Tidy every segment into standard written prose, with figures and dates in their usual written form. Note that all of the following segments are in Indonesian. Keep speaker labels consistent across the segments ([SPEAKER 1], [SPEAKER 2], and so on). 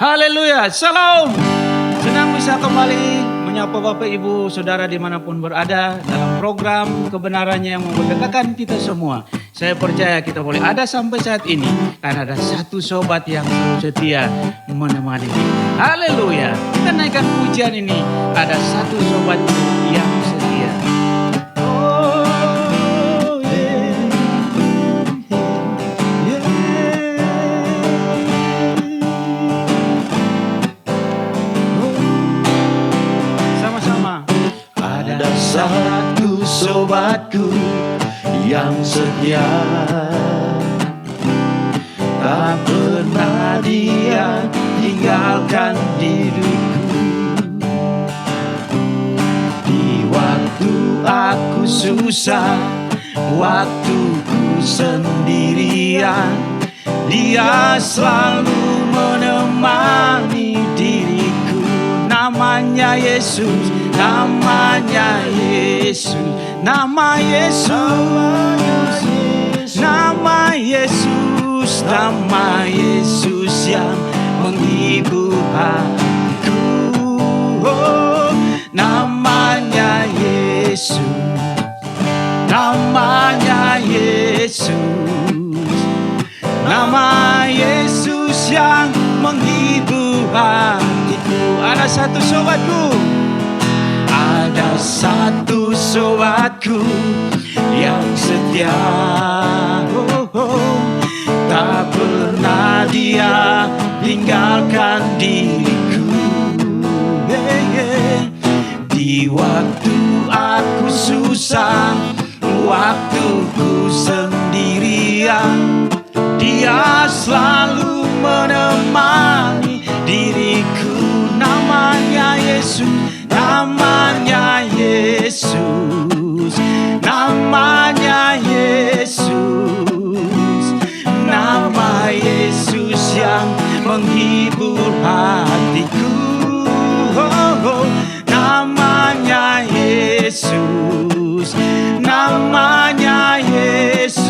[SPEAKER 1] Haleluya, shalom. Senang bisa kembali menyapa Bapak Ibu Saudara dimanapun berada dalam program kebenarannya yang memberkatakan kita semua. Saya percaya kita boleh ada sampai saat ini karena ada satu sobat yang selalu setia menemani kita. Haleluya, kita naikkan pujian ini. Ada satu sobat yang setia.
[SPEAKER 2] Satu sobatku yang setia, tak pernah dia tinggalkan diriku. Di waktu aku susah, waktuku sendirian, dia selalu menemani diriku. Namanya Yesus, namanya Yesus, nama Yesus, nama Yesus, nama Yesus yang menghibur hatiku. Oh, namanya Yesus, namanya Yesus, nama Yesus yang menghibur hatiku. Ada satu sobatku, ada satu sobatku yang setia, tak pernah dia tinggalkan diriku. Di waktu aku susah, waktuku sendirian, dia selalu menemani diriku. Namanya Yesus, namanya Yesus, namanya Yesus, nama Yesus yang menghibur hatiku. Oh, namanya Yesus, namanya Yesus,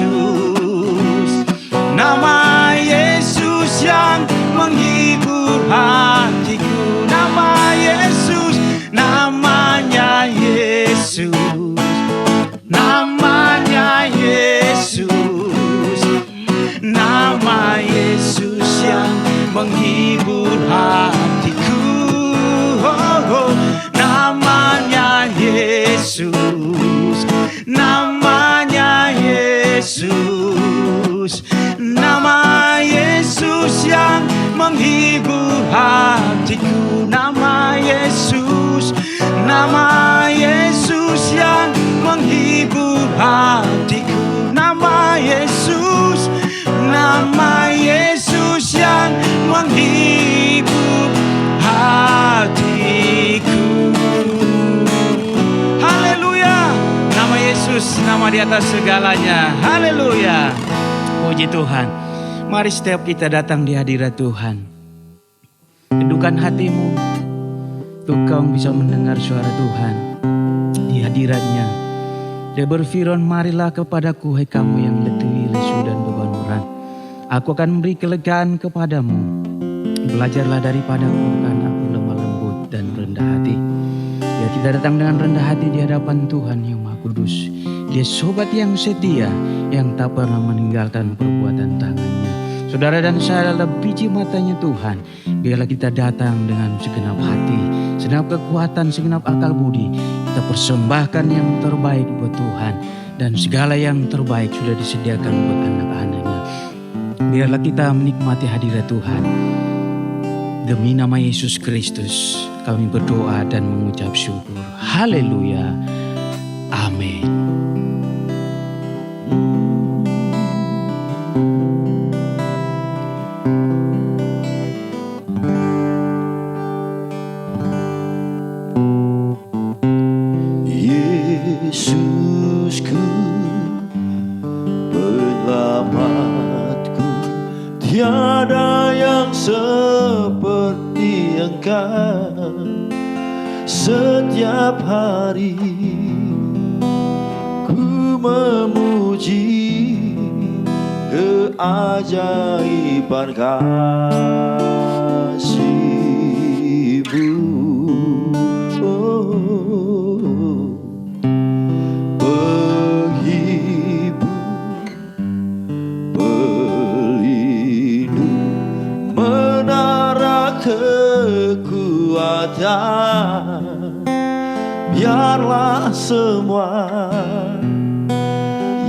[SPEAKER 2] nama Yesus yang menghibur hatiku. Nama Yesus, namanya Yesus, namanya Yesus, nama Yesus yang menghibur hatiku. Oh, namanya Yesus, namanya Yesus, nama Yesus yang menghibur hatiku. Nama Yesus, nama Yesus yang menghibur hatiku. Nama Yesus, nama Yesus yang menghibur hatiku. Haleluya, nama Yesus, nama di atas segalanya. Haleluya, puji Tuhan. Mari setiap kita datang di hadirat Tuhan, teduhkan hatimu untuk kau bisa mendengar suara Tuhan di hadiratnya. Dia berfirman, marilah kepadaku hai kamu yang letih, lesu dan beban berat, aku akan memberi kelegaan kepadamu. Belajarlah daripadaku karena aku lemah lembut dan rendah hati. Biar kita datang dengan rendah hati di hadapan Tuhan yang Maha Kudus. Dia sobat yang setia, yang tak pernah meninggalkan perbuatan tangannya. Saudara dan saya adalah biji matanya Tuhan. Biarlah kita datang dengan segenap hati, segenap kekuatan, segenap akal budi. Kita persembahkan yang terbaik buat Tuhan. Dan segala yang terbaik sudah disediakan buat anak-anaknya. Biarlah kita menikmati hadirat Tuhan. Demi nama Yesus Kristus kami berdoa dan mengucap syukur. Haleluya. Amin. Yesusku, penyelamatku, tiada yang seperti Engkau. Setiap hari ku memuji
[SPEAKER 3] keajaiban kasih-Mu. Penghibur, pelindung, menara kekuatan. Biarlah semua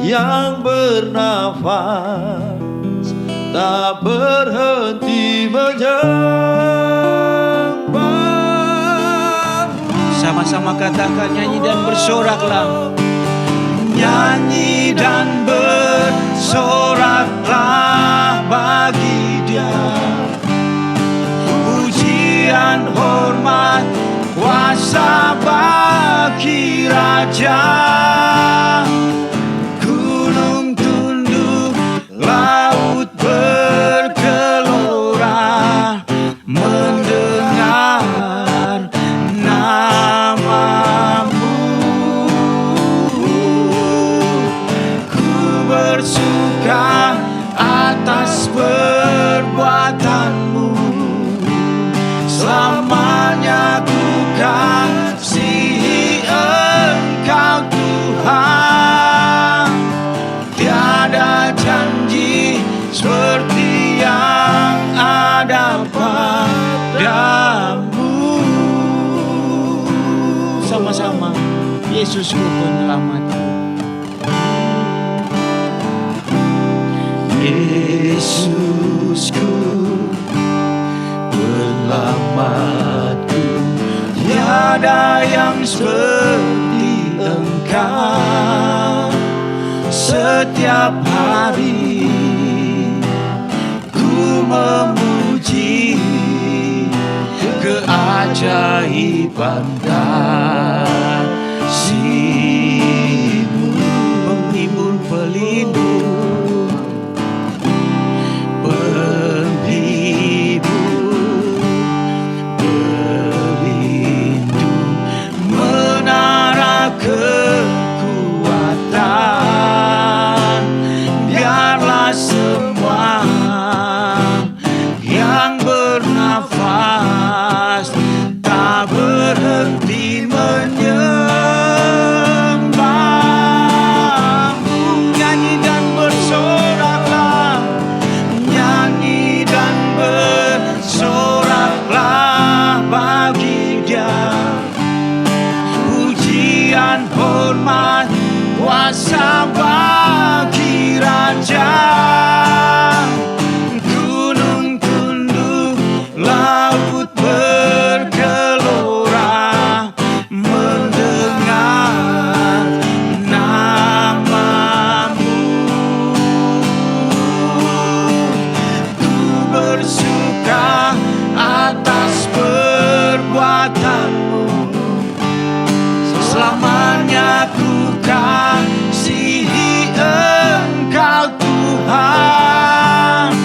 [SPEAKER 3] yang bernafas tak berhenti menyembah.
[SPEAKER 1] Sama-sama katakan, nyanyi dan bersoraklah. Nyanyi dan bersoraklah bagi Dia. Pujian, hormat, kuasa bagi Raja. Gunung tunduk, laut bergelora, mendengar nama-Mu. Ku bersuka atas perbuatan-Mu. Selamanya ku kasihi Engkau Tuhan. Tiada janji seperti yang ada padamu. Sama-sama, Yesusku penyelamatku. Yesusku penyelamatku. Tiada yang seperti Engkau. Setiap hari ku memuji keajaiban kasih-Mu. Penghibur, pelindung, penghibur, pelindung, menara kekuatan. Biarlah semua yang bernafas tak berhenti menyembah-Mu. Nyanyi dan bersoraklah, nyanyi dan bersoraklah bagi Dia. Pujian, hormat, kuasa bagi Raja. Gunung tunduk, laut bergelora, mendengar nama-Mu. Ku bersuka atas perbuatan-Mu. Selamanya ku kasihi Engkau Tuhan.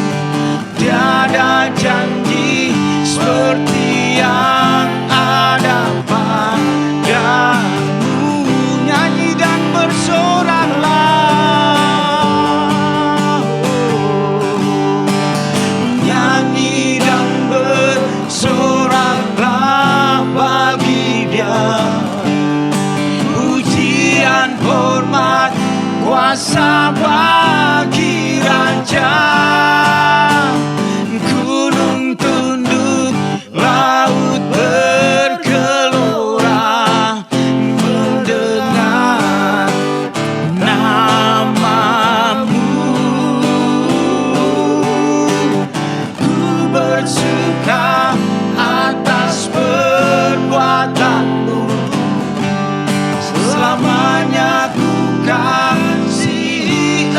[SPEAKER 1] Tiada janji seperti yang ada padamu. Nyanyi dan bersoraklah, nyanyi dan bersoraklah bagi Dia. Pujian, hormat, kuasa bagi Raja. Gunung tunduk, laut bergelora, mendengar nama-Mu. Ku bersuka atas perbuatan-Mu. Selamanya ku kasihi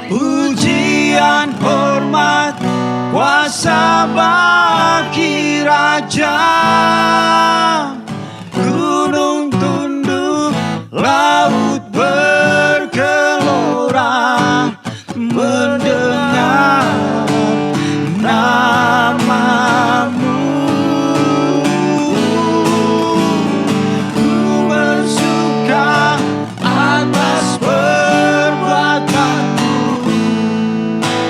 [SPEAKER 2] pujian, hormat, kuasa bagi Raja. Gunung tunduk, laut bergelora, mendengar namamu. Ku bersuka atas perbuatanmu,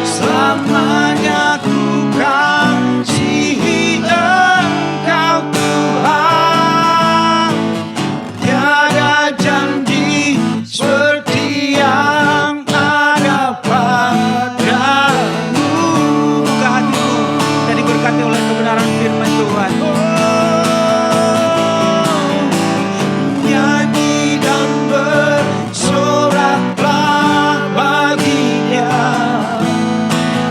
[SPEAKER 2] selamanya ku kasihi Engkau Tuhan. Tiada janji seperti yang ada padamu. Buka hatimu dan diberkati oleh kebenaran firman Tuhan. Nyanyi dan bersoraklah baginya,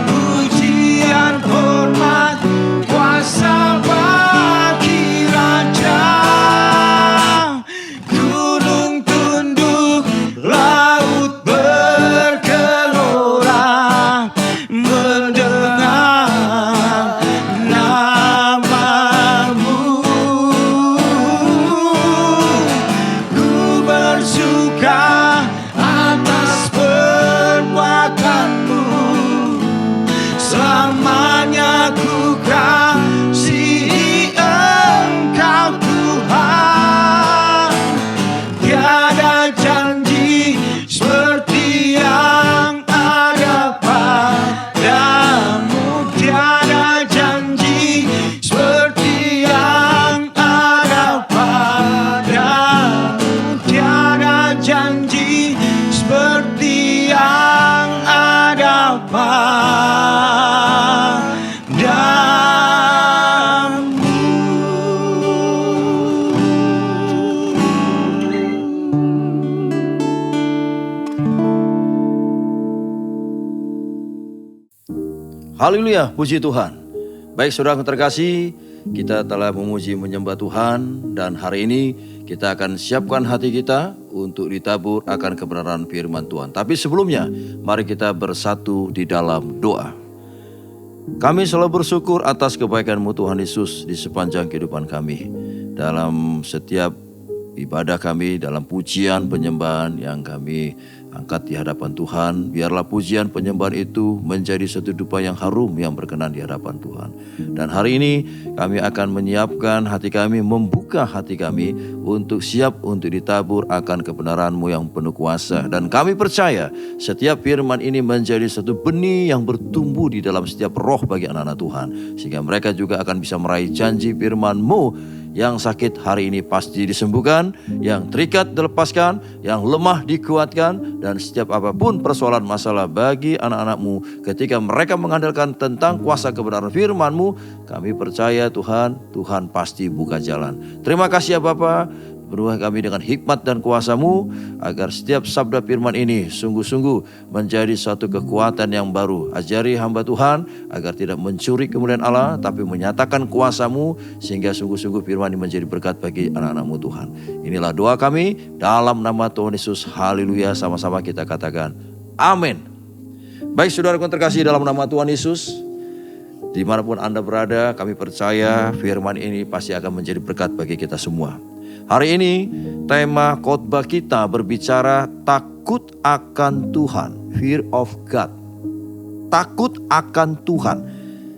[SPEAKER 2] pujian, hormat, kuasa bagi Raja. Gunung tunduk, laut bergelora, mendengar namamu. Ku bersuka atas perbuatanmu, selamanya ku kasihi Engkau Tuhan. Tiada janji seperti yang ada padamu. Tiada janji seperti yang ada padamu. Tiada janji seperti yang ada
[SPEAKER 3] Haleluya, puji Tuhan. Baik saudara terkasih, kita telah memuji menyembah Tuhan, dan hari ini kita akan siapkan hati kita untuk ditabur akan kebenaran firman Tuhan. Tapi sebelumnya, mari kita bersatu di dalam doa. Kami selalu bersyukur atas kebaikan-Mu Tuhan Yesus di sepanjang kehidupan kami. Dalam setiap ibadah kami, dalam pujian penyembahan yang kami angkat di hadapan Tuhan, biarlah pujian penyembahan itu menjadi satu dupa yang harum yang berkenan di hadapan Tuhan. Dan hari ini kami akan menyiapkan hati kami, membuka hati kami untuk siap untuk ditabur akan kebenaran-Mu yang penuh kuasa. Dan kami percaya setiap firman ini menjadi satu benih yang bertumbuh di dalam setiap roh bagi anak-anak Tuhan, sehingga mereka juga akan bisa meraih janji firman-Mu. Yang sakit hari ini pasti disembuhkan, yang terikat dilepaskan, yang lemah dikuatkan, dan setiap apapun persoalan masalah bagi anak-anak-Mu, ketika mereka mengandalkan tentang kuasa kebenaran firman-Mu, kami percaya Tuhan, Tuhan pasti buka jalan. Terima kasih ya Bapa. Penuhi kami dengan hikmat dan kuasa-Mu, agar setiap sabda firman ini sungguh-sungguh menjadi suatu kekuatan yang baru. Ajari hamba Tuhan agar tidak mencuri kemuliaan Allah, tapi menyatakan kuasa-Mu, sehingga sungguh-sungguh firman ini menjadi berkat bagi anak-anak-Mu Tuhan. Inilah doa kami dalam nama Tuhan Yesus. Haleluya, sama-sama kita katakan amin. Baik saudara terkasih dalam nama Tuhan Yesus, dimanapun Anda berada, kami percaya firman ini pasti akan menjadi berkat bagi kita semua. Hari ini tema khotbah kita berbicara takut akan Tuhan, fear of God. Takut akan Tuhan.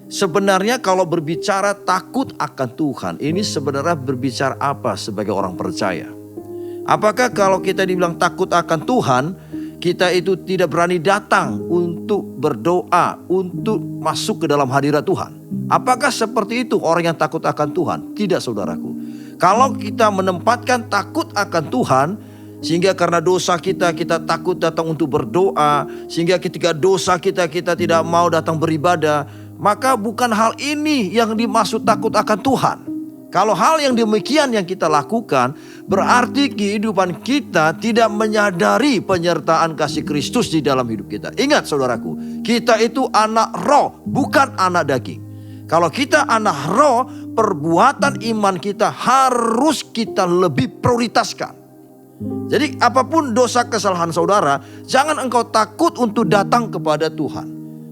[SPEAKER 3] Sebenarnya kalau berbicara takut akan Tuhan, ini sebenarnya berbicara apa sebagai orang percaya? Apakah kalau kita dibilang takut akan Tuhan, kita itu tidak berani datang untuk berdoa, untuk masuk ke dalam hadirat Tuhan? Apakah seperti itu orang yang takut akan Tuhan? Tidak saudaraku. Kalau kita menempatkan takut akan Tuhan, sehingga karena dosa kita takut datang untuk berdoa, sehingga ketika dosa kita tidak mau datang beribadah, maka bukan hal ini yang dimaksud takut akan Tuhan. Kalau hal yang demikian yang kita lakukan, berarti kehidupan kita tidak menyadari penyertaan kasih Kristus di dalam hidup kita. Ingat saudaraku, kita itu anak roh, bukan anak daging. Kalau kita anak roh, perbuatan iman kita harus kita lebih prioritaskan. Jadi apapun dosa kesalahan saudara, jangan engkau takut untuk datang kepada Tuhan.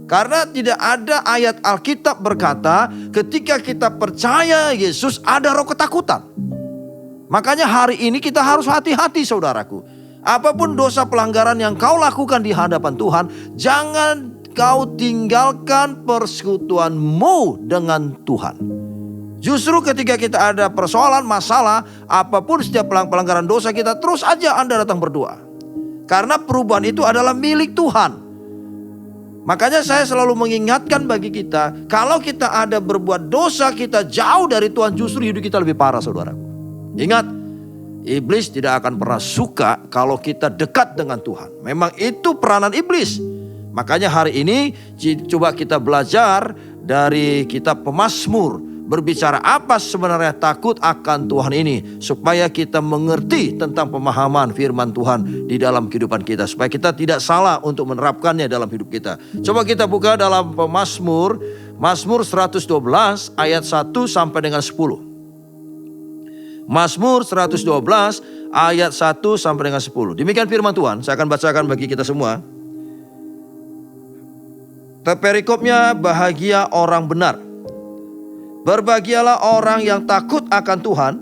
[SPEAKER 3] Karena tidak ada ayat Alkitab berkata ketika kita percaya Yesus ada roh ketakutan. Makanya hari ini kita harus hati-hati saudaraku. Apapun dosa pelanggaran yang kau lakukan di hadapan Tuhan, jangan kau tinggalkan persekutuanmu dengan Tuhan. Justru ketika kita ada persoalan, masalah, apapun setiap pelanggaran dosa kita, terus aja Anda datang berdoa. Karena perubahan itu adalah milik Tuhan. Makanya saya selalu mengingatkan bagi kita, kalau kita ada berbuat dosa, kita jauh dari Tuhan, justru hidup kita lebih parah saudaraku. Ingat, iblis tidak akan pernah suka kalau kita dekat dengan Tuhan. Memang itu peranan iblis. Makanya hari ini coba kita belajar dari kitab Pemazmur. Berbicara apa sebenarnya takut akan Tuhan ini. Supaya kita mengerti tentang pemahaman firman Tuhan di dalam kehidupan kita. Supaya kita tidak salah untuk menerapkannya dalam hidup kita. Coba kita buka dalam Pemazmur. Mazmur 112 ayat 1 sampai dengan 10. Mazmur 112 ayat 1 sampai dengan 10. Demikian firman Tuhan. Saya akan bacakan bagi kita semua. Perikopnya, bahagia orang benar. Berbahagialah orang yang takut akan Tuhan,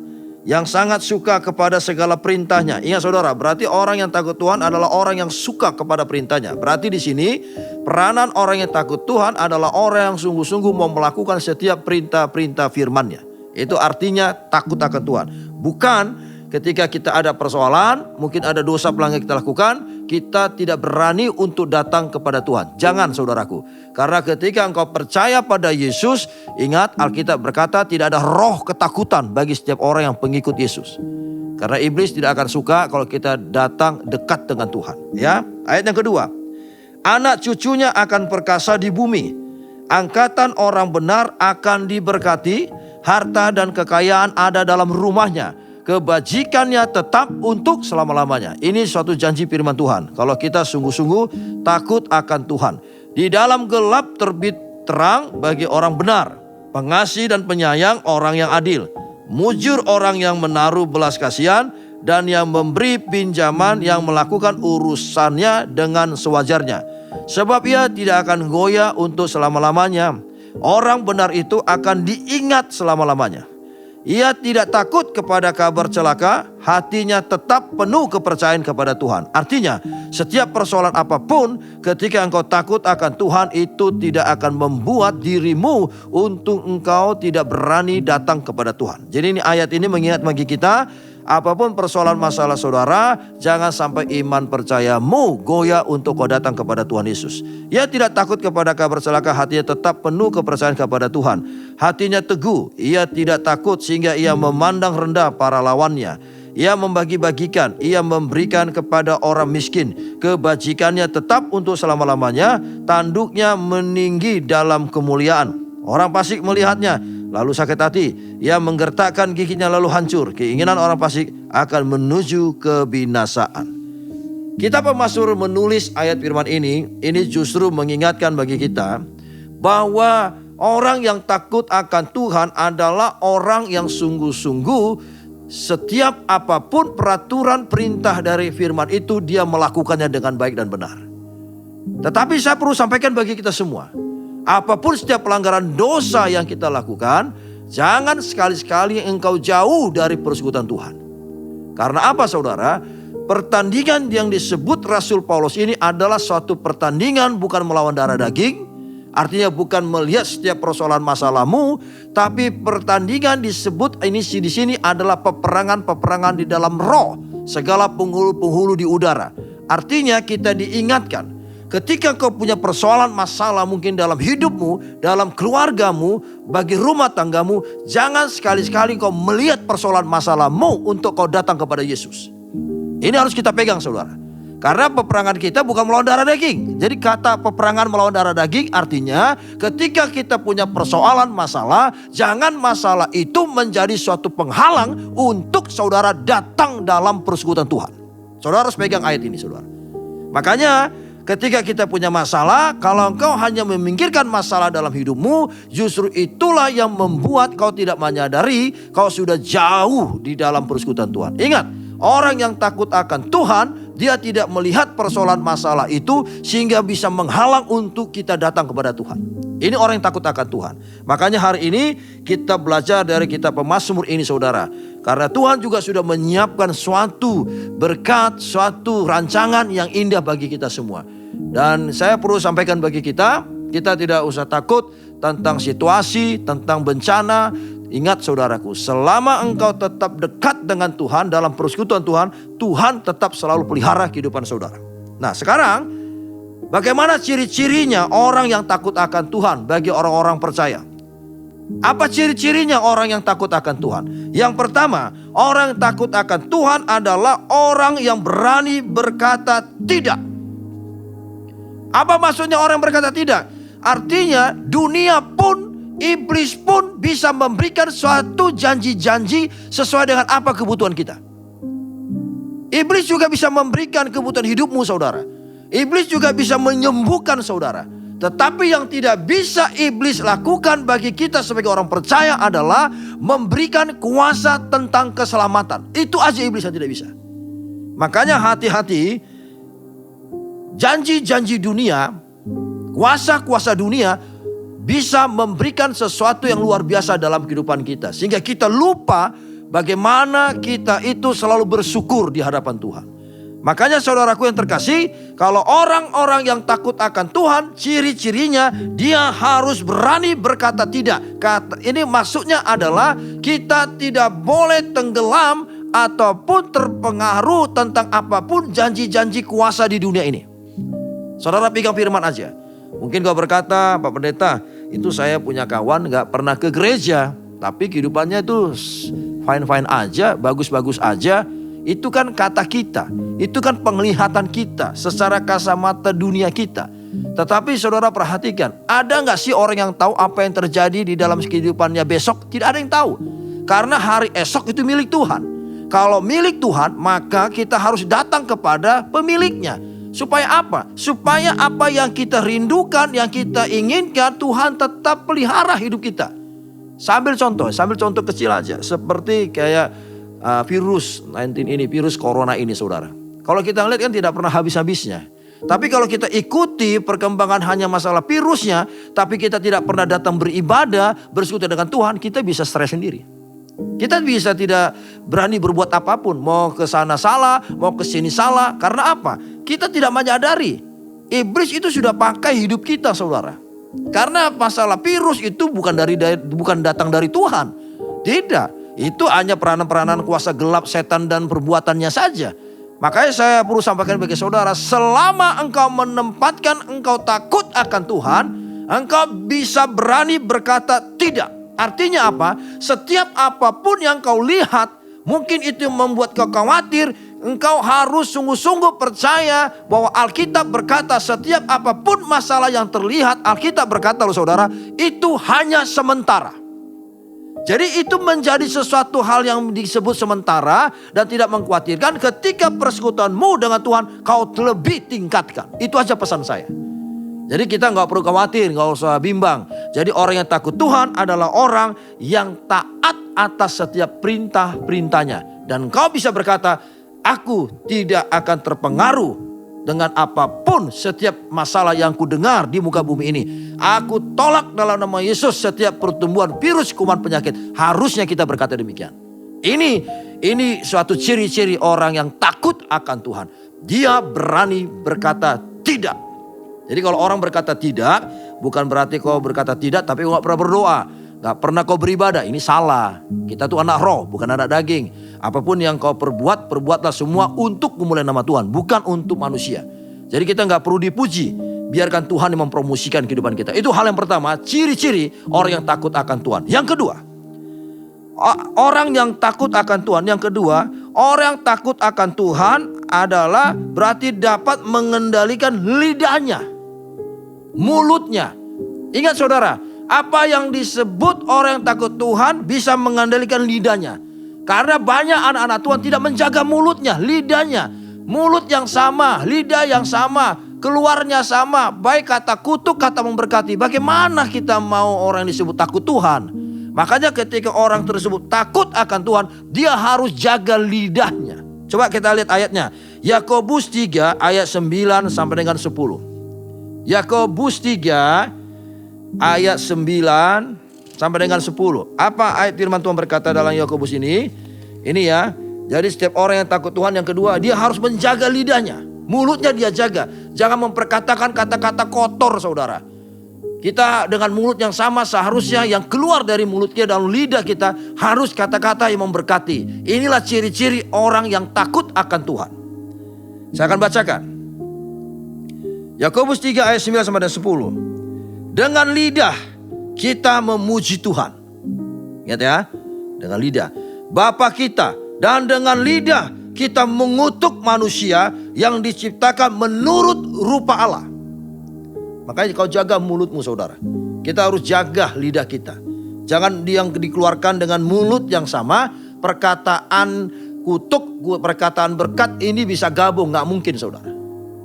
[SPEAKER 3] yang sangat suka kepada segala perintahnya. Ingat saudara, berarti orang yang takut Tuhan adalah orang yang suka kepada perintahnya. Berarti di sini peranan orang yang takut Tuhan adalah orang yang sungguh-sungguh mau melakukan setiap perintah-perintah firman-Nya. Itu artinya takut akan Tuhan. Bukan ketika kita ada persoalan, mungkin ada dosa pelanggaran kita lakukan, kita tidak berani untuk datang kepada Tuhan. Jangan saudaraku. Karena ketika engkau percaya pada Yesus, ingat Alkitab berkata tidak ada roh ketakutan bagi setiap orang yang pengikut Yesus. Karena iblis tidak akan suka kalau kita datang dekat dengan Tuhan. Ya, ayat yang kedua. Anak cucunya akan perkasa di bumi. Angkatan orang benar akan diberkati. Harta dan kekayaan ada dalam rumahnya. Kebajikannya tetap untuk selama-lamanya. Ini suatu janji firman Tuhan. Kalau kita sungguh-sungguh takut akan Tuhan. Di dalam gelap terbit terang bagi orang benar. Pengasih dan penyayang orang yang adil. Mujur orang yang menaruh belas kasihan. Dan yang memberi pinjaman, yang melakukan urusannya dengan sewajarnya. Sebab ia tidak akan goyah untuk selama-lamanya. Orang benar itu akan diingat selama-lamanya. Ia tidak takut kepada kabar celaka, hatinya tetap penuh kepercayaan kepada Tuhan. Artinya, setiap persoalan apapun, ketika engkau takut akan Tuhan, itu tidak akan membuat dirimu untuk engkau tidak berani datang kepada Tuhan. Jadi ini ayat ini mengingat bagi kita, apapun persoalan masalah saudara, jangan sampai iman percayamu goyah untuk kau datang kepada Tuhan Yesus. Ia tidak takut kepada kabar celaka, hatinya tetap penuh kepercayaan kepada Tuhan. Hatinya teguh, ia tidak takut sehingga ia memandang rendah para lawannya. Ia membagi-bagikan, ia memberikan kepada orang miskin. Kebajikannya tetap untuk selama-lamanya, tanduknya meninggi dalam kemuliaan. Orang fasik melihatnya lalu sakit hati, ia menggertakkan giginya lalu hancur. Keinginan orang fasik akan menuju kebinasaan. Kitab Pemazmur menulis ayat firman ini justru mengingatkan bagi kita bahwa orang yang takut akan Tuhan adalah orang yang sungguh-sungguh setiap apapun peraturan perintah dari firman itu dia melakukannya dengan baik dan benar. Tetapi saya perlu sampaikan bagi kita semua, apapun setiap pelanggaran dosa yang kita lakukan, jangan sekali-sekali engkau jauh dari persekutuan Tuhan. Karena apa saudara? Pertandingan yang disebut Rasul Paulus ini adalah suatu pertandingan bukan melawan darah daging. Artinya bukan melihat setiap persoalan masalahmu, tapi pertandingan disebut ini di sini adalah peperangan-peperangan di dalam roh, segala penghulu-penghulu di udara. Artinya kita diingatkan, ketika kau punya persoalan masalah mungkin dalam hidupmu, dalam keluargamu, bagi rumah tanggamu, jangan sekali-sekali kau melihat persoalan masalahmu untuk kau datang kepada Yesus. Ini harus kita pegang saudara. Karena peperangan kita bukan melawan darah daging. Jadi kata peperangan melawan darah daging artinya ketika kita punya persoalan masalah, jangan masalah itu menjadi suatu penghalang untuk saudara datang dalam persekutuan Tuhan. Saudara harus pegang ayat ini saudara. Makanya ketika kita punya masalah, kalau engkau hanya memikirkan masalah dalam hidupmu, justru itulah yang membuat kau tidak menyadari kau sudah jauh di dalam persekutuan Tuhan. Ingat, Orang yang takut akan Tuhan, dia tidak melihat persoalan masalah itu sehingga bisa menghalang untuk kita datang kepada Tuhan. Ini orang yang takut akan Tuhan. Makanya hari ini kita belajar dari kitab Pemazmur ini, saudara. Karena Tuhan juga sudah menyiapkan suatu berkat, suatu rancangan yang indah bagi kita semua. Dan saya perlu sampaikan bagi kita tidak usah takut tentang situasi, tentang bencana. Ingat saudaraku, selama engkau tetap dekat dengan Tuhan dalam persekutuan Tuhan, Tuhan tetap selalu pelihara kehidupan saudara. Nah sekarang, bagaimana ciri-cirinya orang yang takut akan Tuhan bagi orang-orang percaya? Apa ciri-cirinya orang yang takut akan Tuhan? Yang pertama, orang yang takut akan Tuhan adalah orang yang berani berkata tidak. Apa maksudnya orang yang berkata tidak? Artinya dunia pun, iblis pun bisa memberikan suatu janji-janji sesuai dengan apa kebutuhan kita. Iblis juga bisa memberikan kebutuhan hidupmu, saudara. Iblis juga bisa menyembuhkan saudara. Tetapi yang tidak bisa iblis lakukan bagi kita sebagai orang percaya adalah memberikan kuasa tentang keselamatan. Itu aja iblis yang tidak bisa. Makanya hati-hati, janji-janji dunia, kuasa-kuasa dunia bisa memberikan sesuatu yang luar biasa dalam kehidupan kita. Sehingga kita lupa bagaimana kita itu selalu bersyukur di hadapan Tuhan. Makanya saudaraku yang terkasih, kalau orang-orang yang takut akan Tuhan, ciri-cirinya dia harus berani berkata tidak. Ini maksudnya adalah kita tidak boleh tenggelam ataupun terpengaruh tentang apapun janji-janji kuasa di dunia ini. Saudara pegang firman aja. Mungkin kau berkata, Pak Pendeta, itu saya punya kawan gak pernah ke gereja, tapi kehidupannya itu fine-fine aja, bagus-bagus aja. Itu kan kata kita, itu kan penglihatan kita secara kacamata dunia kita. Tetapi saudara perhatikan, ada gak sih orang yang tahu apa yang terjadi di dalam kehidupannya besok? Tidak ada yang tahu. Karena hari esok itu milik Tuhan. Kalau milik Tuhan, maka kita harus datang kepada pemiliknya. Supaya apa? Supaya apa yang kita rindukan, yang kita inginkan, Tuhan tetap pelihara hidup kita. Sambil contoh kecil aja. Seperti kayak virus 19 ini, virus corona ini saudara. Kalau kita lihat kan tidak pernah habis-habisnya. Tapi kalau kita ikuti perkembangan hanya masalah virusnya, tapi kita tidak pernah datang beribadah, bersekutu dengan Tuhan, kita bisa stres sendiri. Kita bisa tidak berani berbuat apapun. Mau ke sana salah, mau ke sini salah. Karena apa? Kita tidak menyadari iblis itu sudah pakai hidup kita saudara. Karena masalah virus itu bukan datang dari Tuhan. Tidak. Itu hanya peranan-peranan kuasa gelap setan dan perbuatannya saja. Makanya saya perlu sampaikan bagi saudara, selama engkau menempatkan engkau takut akan Tuhan, engkau bisa berani berkata tidak. Artinya apa? Setiap apapun yang kau lihat, mungkin itu membuat kau khawatir, engkau harus sungguh-sungguh percaya bahwa Alkitab berkata setiap apapun masalah yang terlihat, Alkitab berkata loh saudara, itu hanya sementara. Jadi itu menjadi sesuatu hal yang disebut sementara dan tidak mengkhawatirkan. Ketika persekutuanmu dengan Tuhan kau lebih tingkatkan. Itu aja pesan saya. Jadi kita gak perlu khawatir, gak usah bimbang. Jadi orang yang takut Tuhan adalah orang yang taat atas setiap perintah-perintahnya. Dan kau bisa berkata, aku tidak akan terpengaruh dengan apapun setiap masalah yang ku dengar di muka bumi ini. Aku tolak dalam nama Yesus setiap pertumbuhan virus, kuman, penyakit. Harusnya kita berkata demikian. Ini suatu ciri-ciri orang yang takut akan Tuhan. Dia berani berkata tidak. Jadi kalau orang berkata tidak, bukan berarti kau berkata tidak tapi gak pernah berdoa, gak pernah kau beribadah. Ini salah. Kita tuh anak roh, bukan anak daging. Apapun yang kau perbuat, perbuatlah semua untuk kemuliaan nama Tuhan, bukan untuk manusia. Jadi kita gak perlu dipuji, biarkan Tuhan yang mempromosikan kehidupan kita. Itu hal yang pertama, ciri-ciri orang yang takut akan Tuhan. Yang kedua, orang yang takut akan Tuhan. Yang kedua, orang yang takut akan Tuhan adalah berarti dapat mengendalikan lidahnya, mulutnya. Ingat saudara, apa yang disebut orang yang takut Tuhan bisa mengendalikan lidahnya. Karena banyak anak-anak Tuhan tidak menjaga mulutnya, lidahnya. Mulut yang sama, lidah yang sama, keluarnya sama. Baik kata kutuk, kata memberkati. Bagaimana kita mau orang yang disebut takut Tuhan? Makanya ketika orang tersebut takut akan Tuhan, dia harus jaga lidahnya. Coba kita lihat ayatnya. Yakobus 3 ayat 9 sampai dengan 10. Yakobus 3 ayat 9 sampai dengan 10. Apa ayat firman Tuhan berkata dalam Yakobus ini? Ini ya. Jadi setiap orang yang takut Tuhan, yang kedua, dia harus menjaga lidahnya. Mulutnya dia jaga. Jangan memperkatakan kata-kata kotor, saudara. Kita dengan mulut yang sama seharusnya yang keluar dari mulut kita dan lidah kita harus kata-kata yang memberkati. Inilah ciri-ciri orang yang takut akan Tuhan. Saya akan bacakan. Yakobus 3 ayat 9 sampai dengan 10. Dengan lidah kita memuji Tuhan. Ingat ya, dengan lidah. Bapa kita, dan dengan lidah kita mengutuk manusia yang diciptakan menurut rupa Allah. Makanya kau jaga mulutmu, saudara. Kita harus jaga lidah kita. Jangan yang dikeluarkan dengan mulut yang sama. Perkataan kutuk, perkataan berkat ini bisa gabung. Gak mungkin, saudara.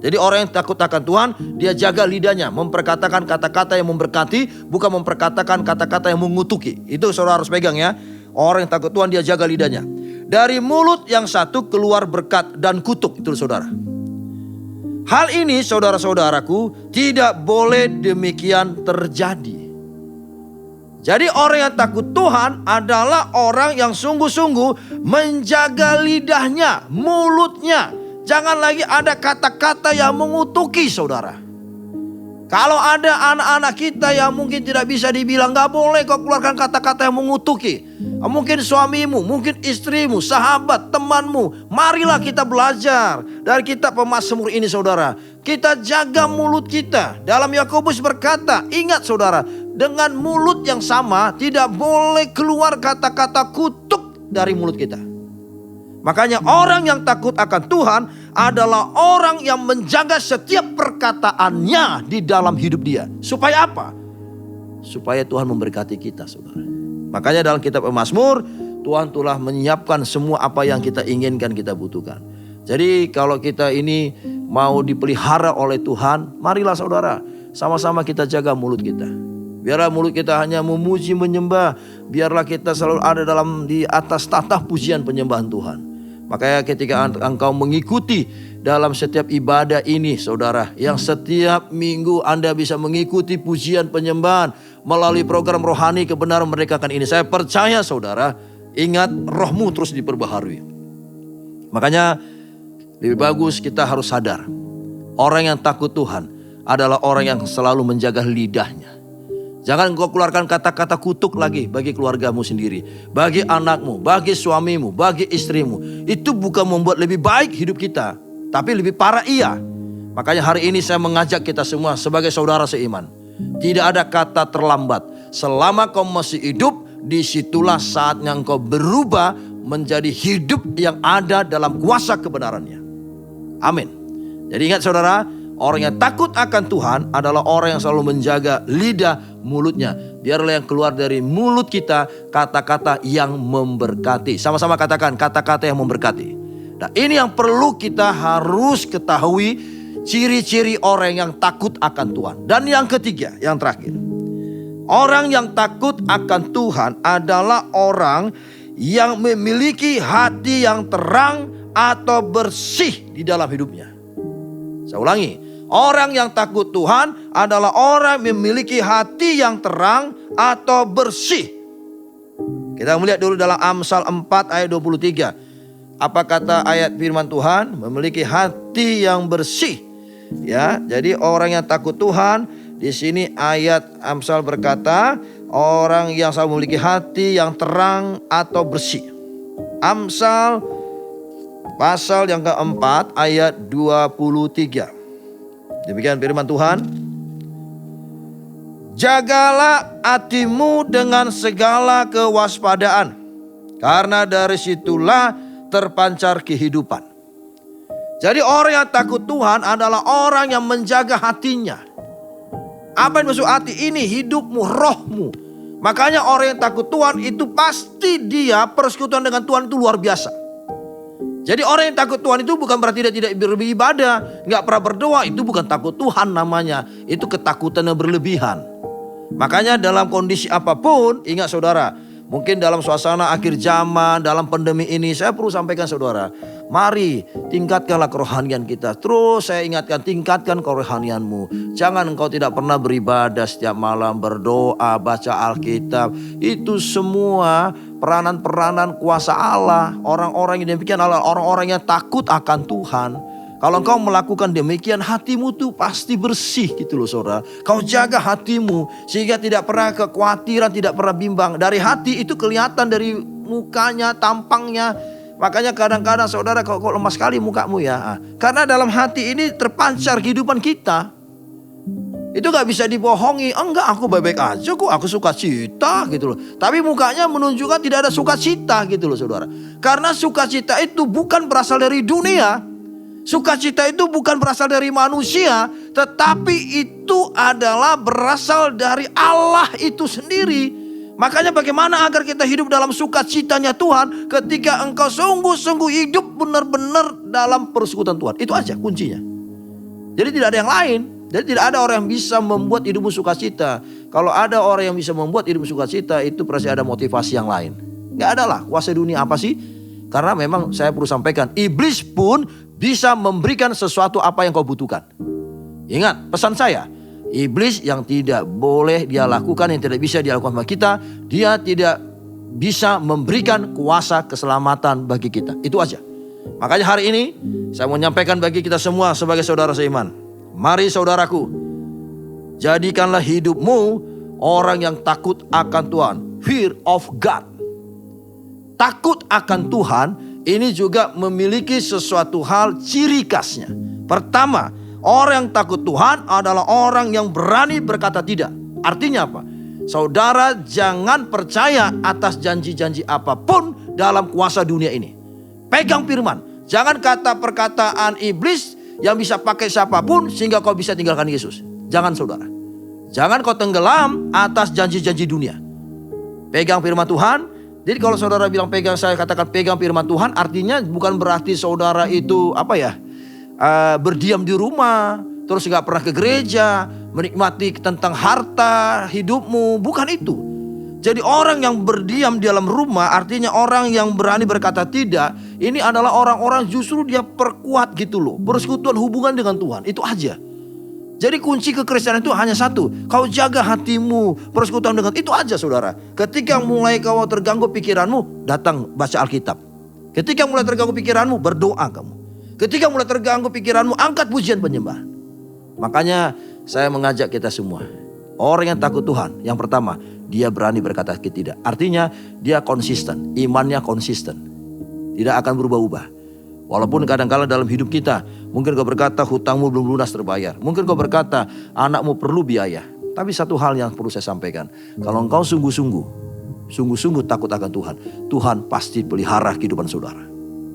[SPEAKER 3] Jadi orang yang takut akan Tuhan, dia jaga lidahnya. Memperkatakan kata-kata yang memberkati, bukan memperkatakan kata-kata yang mengutuki. Itu saudara harus pegang ya. Orang yang takut Tuhan, dia jaga lidahnya. Dari mulut yang satu keluar berkat dan kutuk. Itu saudara. Hal ini saudara-saudaraku tidak boleh demikian terjadi. Jadi orang yang takut Tuhan adalah orang yang sungguh-sungguh menjaga lidahnya, mulutnya. Jangan lagi ada kata-kata yang mengutuki, saudara. Kalau ada anak-anak kita yang mungkin tidak bisa dibilang, gak boleh kau keluarkan kata-kata yang mengutuki. Mungkin suamimu, mungkin istrimu, sahabat, temanmu. Marilah kita belajar dari kitab Pemazmur ini, saudara. Kita jaga mulut kita. Dalam Yakobus berkata, ingat saudara, dengan mulut yang sama tidak boleh keluar kata-kata kutuk dari mulut kita. Makanya orang yang takut akan Tuhan adalah orang yang menjaga setiap perkataannya di dalam hidup dia. Supaya apa? Supaya Tuhan memberkati kita, saudara. Makanya dalam kitab Pemazmur, Tuhan telah menyiapkan semua apa yang kita inginkan, kita butuhkan. Jadi kalau kita ini mau dipelihara oleh Tuhan, marilah saudara, sama-sama kita jaga mulut kita. Biarlah mulut kita hanya memuji, menyembah. Biarlah kita selalu ada di atas tahta pujian penyembahan Tuhan. Makanya ketika engkau mengikuti dalam setiap ibadah ini, saudara, yang setiap minggu Anda bisa mengikuti pujian penyembahan melalui program rohani kebenaran merdekakan ini. Saya percaya saudara, ingat rohmu terus diperbaharui. Makanya lebih bagus kita harus sadar, orang yang takut Tuhan adalah orang yang selalu menjaga lidahnya. Jangan engkau keluarkan kata-kata kutuk lagi bagi keluargamu sendiri, bagi anakmu, bagi suamimu, bagi istrimu. Itu bukan membuat lebih baik hidup kita, tapi lebih parah iya. Makanya hari ini saya mengajak kita semua sebagai saudara seiman. Tidak ada kata terlambat. Selama kau masih hidup, disitulah saatnya engkau berubah menjadi hidup yang ada dalam kuasa kebenarannya. Amin. Jadi ingat saudara, orang yang takut akan Tuhan adalah orang yang selalu menjaga lidah mulutnya. Biarlah yang keluar dari mulut kita kata-kata yang memberkati. Sama-sama katakan kata-kata yang memberkati. Nah, ini yang perlu kita harus ketahui, ciri-ciri orang yang takut akan Tuhan. Dan yang ketiga, yang terakhir. Orang yang takut akan Tuhan adalah orang yang memiliki hati yang terang atau bersih di dalam hidupnya. Saya ulangi. Orang yang takut Tuhan adalah orang yang memiliki hati yang terang atau bersih. Kita melihat dulu dalam Amsal 4 ayat 23. Apa kata ayat firman Tuhan? Memiliki hati yang bersih. Ya, jadi orang yang takut Tuhan, di sini ayat Amsal berkata, orang yang selalu memiliki hati yang terang atau bersih. Amsal pasal yang keempat ayat 23. Demikian firman Tuhan. Jagalah hatimu dengan segala kewaspadaan, karena dari situlah terpancar kehidupan. Jadi orang yang takut Tuhan adalah orang yang menjaga hatinya. Apa yang maksud hati ini? Hidupmu, rohmu. Makanya orang yang takut Tuhan itu pasti dia persekutuan dengan Tuhan itu luar biasa. Jadi orang yang takut Tuhan itu bukan berarti dia tidak beribadah, nggak pernah berdoa. Itu bukan takut Tuhan namanya. Itu ketakutan yang berlebihan. Makanya dalam kondisi apapun, ingat saudara, mungkin dalam suasana akhir zaman, dalam pandemi ini, saya perlu sampaikan saudara, Mari tingkatkanlah kerohanian kita. Terus saya ingatkan, tingkatkan kerohanianmu. Jangan engkau tidak pernah beribadah setiap malam, berdoa, baca Alkitab. Itu semua peranan-peranan kuasa Allah. Orang-orang yang demikian adalah orang-orang yang takut akan Tuhan. Kalau engkau melakukan demikian, hatimu tuh pasti bersih gitu loh saudara. Kau jaga hatimu sehingga tidak pernah kekhawatiran, tidak pernah bimbang. Dari hati itu kelihatan dari mukanya, tampangnya. Makanya kadang-kadang saudara kok lemah sekali mukamu ya. Karena dalam hati ini terpancar kehidupan kita. Itu gak bisa dibohongi. Enggak, aku baik-baik aja kok, aku sukacita gitu loh. Tapi mukanya menunjukkan tidak ada sukacita gitu loh saudara. Karena sukacita itu bukan berasal dari dunia. Sukacita itu bukan berasal dari manusia. Tetapi itu adalah berasal dari Allah itu sendiri. Makanya bagaimana agar kita hidup dalam sukacitanya Tuhan ketika engkau sungguh-sungguh hidup benar-benar dalam persekutuan Tuhan. Itu aja kuncinya. Jadi tidak ada yang lain. Jadi tidak ada orang yang bisa membuat hidupmu sukacita. Kalau ada orang yang bisa membuat hidupmu sukacita, itu pasti ada motivasi yang lain. Gak ada lah, kuasa dunia apa sih? Karena memang saya perlu sampaikan, iblis pun bisa memberikan sesuatu apa yang kau butuhkan. Ingat pesan saya. Iblis yang tidak boleh dia lakukan, yang tidak bisa dia lakukan bagi kita, dia tidak bisa memberikan kuasa keselamatan bagi kita. Itu aja. Makanya hari ini saya mau menyampaikan bagi kita semua sebagai saudara seiman. Mari saudaraku, jadikanlah hidupmu orang yang takut akan Tuhan. Fear of God. Takut akan Tuhan ini juga memiliki sesuatu hal ciri khasnya. Pertama, orang yang takut Tuhan adalah orang yang berani berkata tidak. Artinya apa? Saudara jangan percaya atas janji-janji apapun dalam kuasa dunia ini. Pegang firman. Jangan kata perkataan iblis yang bisa pakai siapapun sehingga kau bisa tinggalkan Yesus. Jangan saudara. Jangan kau tenggelam atas janji-janji dunia. Pegang firman Tuhan. Jadi kalau saudara bilang pegang, saya katakan pegang firman Tuhan, artinya bukan berarti saudara itu berdiam di rumah, terus gak pernah ke gereja, menikmati tentang harta hidupmu. Bukan itu. Jadi orang yang berdiam di dalam rumah, artinya orang yang berani berkata tidak. Ini adalah orang-orang justru dia perkuat gitu loh, persekutuan hubungan dengan Tuhan. Itu aja. Jadi kunci kekristenan itu hanya satu. Kau jaga hatimu, persekutuan dengan itu aja saudara. Ketika mulai kau terganggu pikiranmu, datang baca Alkitab. Ketika mulai terganggu pikiranmu, berdoa kamu. Ketika mulai terganggu pikiranmu, angkat pujian penyembahan. Makanya saya mengajak kita semua. Orang yang takut Tuhan, yang pertama, dia berani berkata tidak. Artinya dia konsisten, imannya konsisten. Tidak akan berubah-ubah. Walaupun kadang-kala dalam hidup kita, mungkin kau berkata hutangmu belum lunas terbayar. Mungkin kau berkata anakmu perlu biaya. Tapi satu hal yang perlu saya sampaikan. Kalau engkau sungguh-sungguh takut akan Tuhan, Tuhan pasti pelihara kehidupan saudara.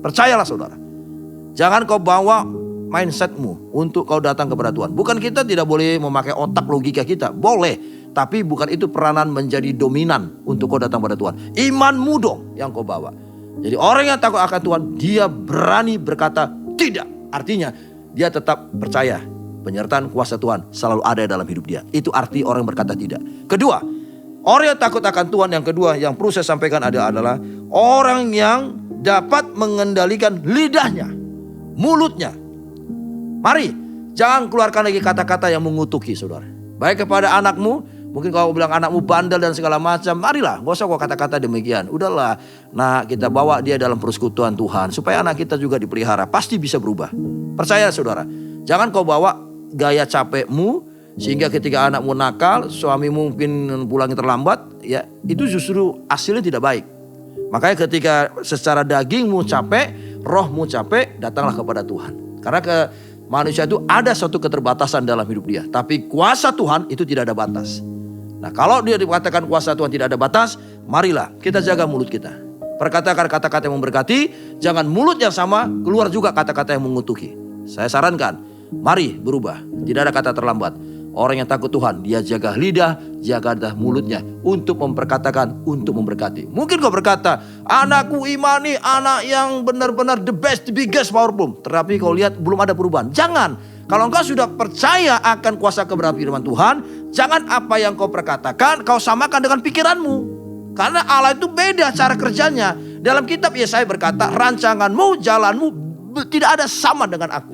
[SPEAKER 3] Percayalah saudara. Jangan kau bawa mindsetmu untuk kau datang kepada Tuhan. Bukan kita tidak boleh memakai otak logika kita. Boleh. Tapi bukan itu peranan menjadi dominan untuk kau datang kepada Tuhan. Imanmu dong yang kau bawa. Jadi orang yang takut akan Tuhan, dia berani berkata tidak. Artinya dia tetap percaya penyertaan kuasa Tuhan selalu ada dalam hidup dia. Itu arti orang yang berkata tidak. Kedua, orang yang takut akan Tuhan yang kedua yang perlu saya sampaikan adalah orang yang dapat mengendalikan lidahnya, mulutnya. Mari, jangan keluarkan lagi kata-kata yang mengutuki saudara. Baik kepada anakmu. Mungkin kau bilang anakmu bandel dan segala macam. Marilah, gak usah kau kata-kata demikian. Udahlah, nah kita bawa dia dalam persekutuan Tuhan. Supaya anak kita juga dipelihara. Pasti bisa berubah. Percaya saudara. Jangan kau bawa gaya capekmu. Sehingga ketika anakmu nakal, suamimu mungkin pulang terlambat. Ya, itu justru hasilnya tidak baik. Makanya ketika secara dagingmu capek, rohmu capek, datanglah kepada Tuhan. Karena manusia itu ada suatu keterbatasan dalam hidup dia. Tapi kuasa Tuhan itu tidak ada batas. Nah kalau dia dikatakan kuasa Tuhan tidak ada batas, marilah kita jaga mulut kita. Perkatakan kata-kata yang memberkati, jangan mulut yang sama keluar juga kata-kata yang mengutuki. Saya sarankan, mari berubah, tidak ada kata terlambat. Orang yang takut Tuhan, dia jaga lidah, jaga mulutnya untuk memperkatakan, untuk memberkati. Mungkin kau berkata, anakku imani, anak yang benar-benar the best, the biggest, powerful. Tetapi kau lihat belum ada perubahan. Jangan. Kalau engkau sudah percaya akan kuasa kebenaran firman Tuhan, jangan apa yang kau perkatakan, kau samakan dengan pikiranmu. Karena Allah itu beda cara kerjanya. Dalam kitab Yesaya berkata, rancanganmu, jalanmu tidak ada sama dengan aku.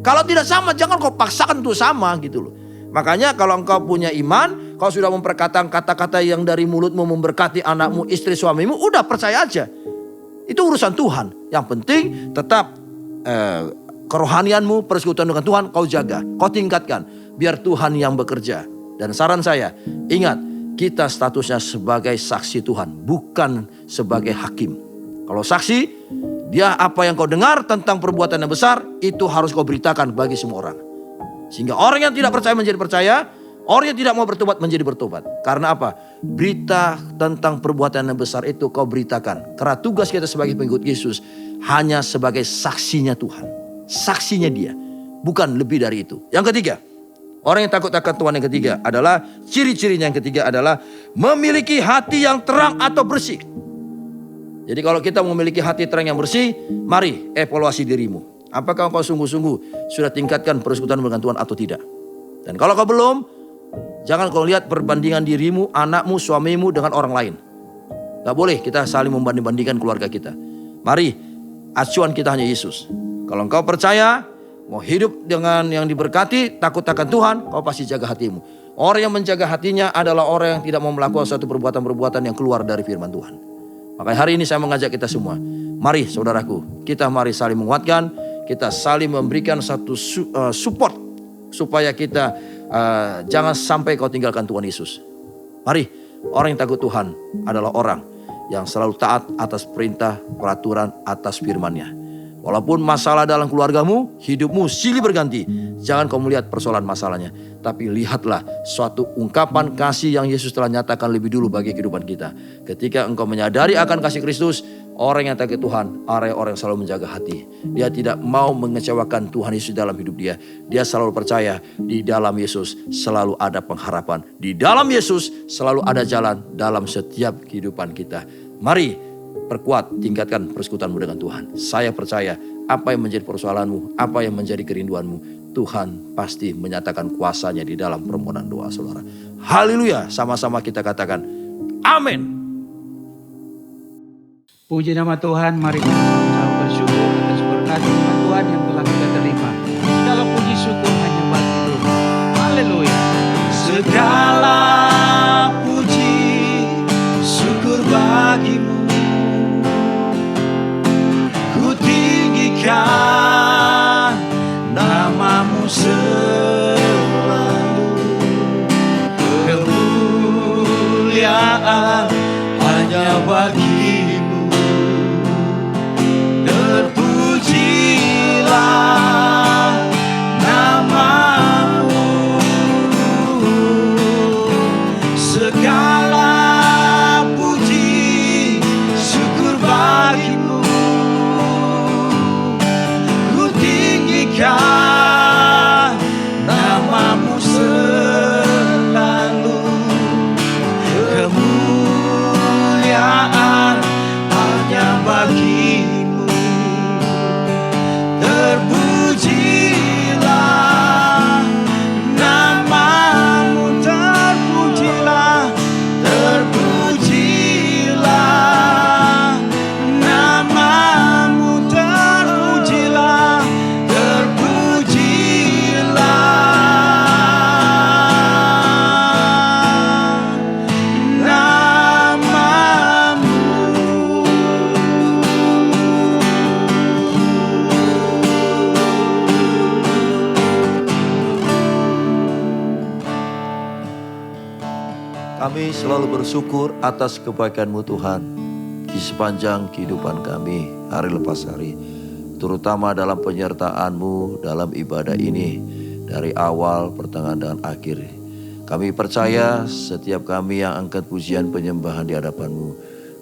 [SPEAKER 3] Kalau tidak sama, jangan kau paksakan untuk sama gitu loh. Makanya kalau engkau punya iman, kau sudah memperkatakan kata-kata yang dari mulutmu memberkati anakmu, istri, suamimu, udah percaya aja. Itu urusan Tuhan. Yang penting tetap kerohanianmu, persekutuan dengan Tuhan kau jaga, kau tingkatkan. Biar Tuhan yang bekerja. Dan saran saya, ingat, kita statusnya sebagai saksi Tuhan, bukan sebagai hakim. Kalau saksi, dia apa yang kau dengar tentang perbuatan yang besar, itu harus kau beritakan bagi semua orang. Sehingga orang yang tidak percaya menjadi percaya, orang yang tidak mau bertobat menjadi bertobat. Karena apa? Berita tentang perbuatan yang besar itu kau beritakan. Karena tugas kita sebagai pengikut Yesus hanya sebagai saksinya Tuhan. Saksinya dia, bukan lebih dari itu. Yang ketiga, orang yang takut akan Tuhan yang ketiga adalah, ciri-cirinya yang ketiga adalah memiliki hati yang terang atau bersih. Jadi kalau kita memiliki hati terang yang bersih, mari evaluasi dirimu. Apakah kau sungguh-sungguh sudah tingkatkan persekutuan dengan Tuhan atau tidak? Dan kalau kau belum, jangan kau lihat perbandingan dirimu, anakmu, suamimu dengan orang lain. Gak boleh kita saling membanding-bandingkan keluarga kita. Mari, acuan kita hanya Yesus. Kalau engkau percaya, mau hidup dengan yang diberkati, takut akan Tuhan, kau pasti jaga hatimu. Orang yang menjaga hatinya adalah orang yang tidak mau melakukan suatu perbuatan-perbuatan yang keluar dari firman Tuhan. Makanya hari ini saya mengajak kita semua. Mari saudaraku, kita mari saling menguatkan. Kita saling memberikan satu support. Supaya kita jangan sampai kau tinggalkan Tuhan Yesus. Mari, orang yang takut Tuhan adalah orang yang selalu taat atas perintah, peraturan, atas firman-Nya. Walaupun masalah dalam keluargamu, hidupmu silih berganti, jangan kau melihat persoalan masalahnya. Tapi lihatlah suatu ungkapan kasih yang Yesus telah nyatakan lebih dulu bagi kehidupan kita. Ketika engkau menyadari akan kasih Kristus, orang yang takut Tuhan, orang yang selalu menjaga hati. Dia tidak mau mengecewakan Tuhan Yesus dalam hidup dia. Dia selalu percaya di dalam Yesus selalu ada pengharapan. Di dalam Yesus selalu ada jalan dalam setiap kehidupan kita. Mari perkuat, tingkatkan persekutuanmu dengan Tuhan. Saya percaya apa yang menjadi persoalanmu, apa yang menjadi kerinduanmu, Tuhan pasti menyatakan kuasanya di dalam permohonan doa saudara. Haleluya, sama-sama kita katakan amin.
[SPEAKER 1] Puji nama Tuhan, mari kita sama-sama bersyukur atas berkat firman Tuhan yang telah kita terima. Segala puji syukur hanya bagi Tuhan. Haleluya. Segala puji syukur bagimu. Ku tinggikan namamu selalu. Kemuliaan hanya bagimu. Terpujilah namamu. Segala puji syukur bagimu. Ku tinggikan namamu selalu. Kemuliaan hanya bagimu. Terpujilah namamu, terpujilah, terpujilah namamu, terpujilah, terpujilah namamu.
[SPEAKER 3] Kami selalu bersyukur atas kebaikan-Mu Tuhan di sepanjang kehidupan kami hari lepas hari. Terutama dalam penyertaan-Mu dalam ibadah ini dari awal, pertengahan dan akhir. Kami percaya setiap kami yang angkat pujian penyembahan di hadapan-Mu,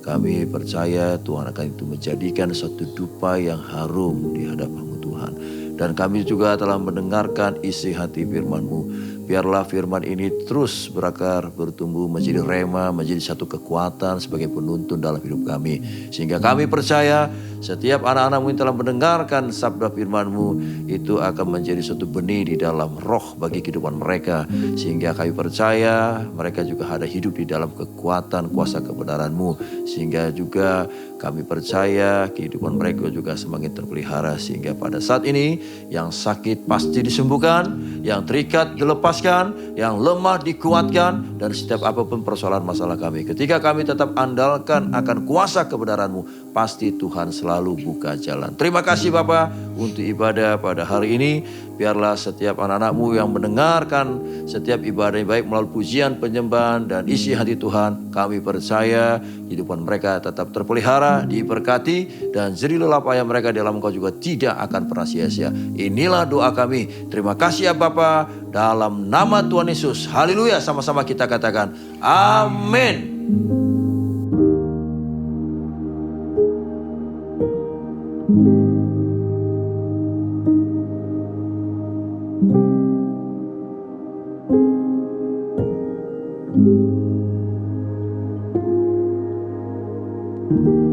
[SPEAKER 3] kami percaya Tuhan akan itu menjadikan satu dupa yang harum di hadapan-Mu Tuhan. Dan kami juga telah mendengarkan isi hati firman-Mu. Biarlah firman ini terus berakar, bertumbuh menjadi rema, menjadi satu kekuatan sebagai penuntun dalam hidup kami. Sehingga kami percaya Setiap anak-anakmu yang telah mendengarkan sabda firman-Mu, itu akan menjadi suatu benih di dalam roh bagi kehidupan mereka. Sehingga kami percaya mereka juga ada hidup di dalam kekuatan kuasa kebenaran-Mu. Sehingga juga kami percaya kehidupan mereka juga semakin terpelihara. Sehingga pada saat ini yang sakit pasti disembuhkan, yang terikat dilepaskan, yang lemah dikuatkan, dan setiap apapun persoalan masalah kami. Ketika kami tetap andalkan akan kuasa kebenaran-Mu, pasti Tuhan selalu buka jalan. Terima kasih Bapa untuk ibadah pada hari ini. Biarlah setiap anak-anak-Mu yang mendengarkan setiap ibadah yang baik melalui pujian, penyembahan, dan isi hati Tuhan, kami percaya kehidupan mereka tetap terpelihara, diberkati, dan jerih lelah payah mereka dalam Engkau juga tidak akan pernah sia-sia. Inilah doa kami. Terima kasih ya Bapa, dalam nama Tuhan Yesus. Haleluya, sama-sama kita katakan amin.
[SPEAKER 4] Thank you.